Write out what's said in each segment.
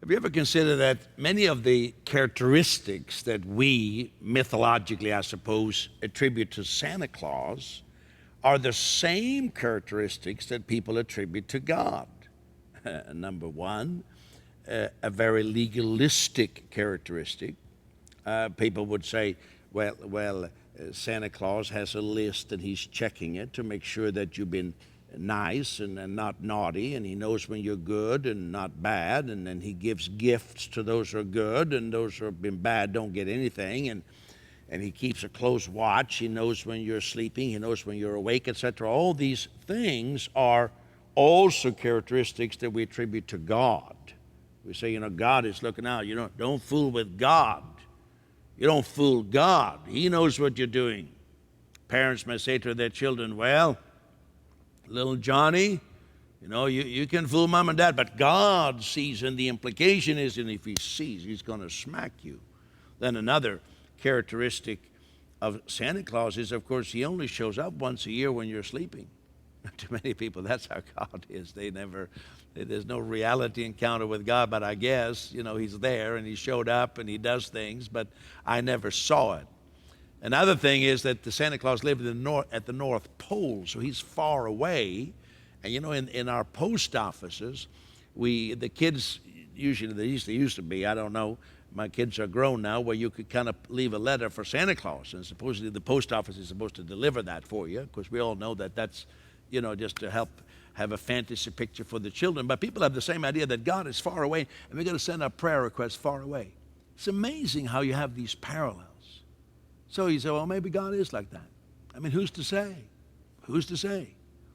Have you ever considered that many of the characteristics that we, mythologically, I suppose, attribute to Santa Claus are the same characteristics that people attribute to God? Number one, a very legalistic characteristic. People would say, Santa Claus has a list and he's checking it to make sure that you've been nice and not naughty, and he knows when you're good and not bad, and then he gives gifts to those who are good, and those who have been bad don't get anything, and he keeps a close watch. He knows when you're sleeping, he knows when you're awake, etc. All these things are also characteristics that we attribute to God. We say, God is looking out. Don't fool with God. You don't fool God. He knows what you're doing. Parents may say to their children, well, little Johnny, you can fool mom and dad, but God sees, and the implication is, and if he sees, he's going to smack you. Then another characteristic of Santa Claus is, of course, he only shows up once a year when you're sleeping. To many people, that's how God is. There's no reality encounter with God, but I guess, he's there and he showed up and he does things, but I never saw it. Another thing is that the Santa Claus lived at the North Pole, so he's far away. And in our post offices, the kids usually, they used to be, I don't know, my kids are grown now, where you could kind of leave a letter for Santa Claus, and supposedly the post office is supposed to deliver that for you. Of course, we all know that that's, just to help have a fantasy picture for the children. But people have the same idea that God is far away, and we're going to send our prayer requests far away. It's amazing how you have these parallels. So you say, well, maybe God is like that. I mean, who's to say? Who's to say?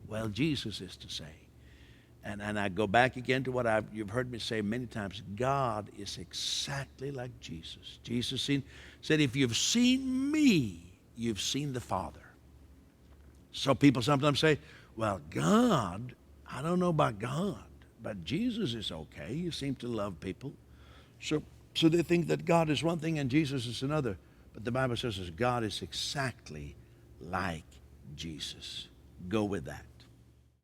Well, Jesus is to say. And I go back again to what you've heard me say many times. God is exactly like Jesus. Jesus said, if you've seen me, you've seen the Father. So people sometimes say, well, God, I don't know about God, but Jesus is okay. You seem to love people. So they think that God is one thing and Jesus is another. But the Bible says God is exactly like Jesus. Go with that.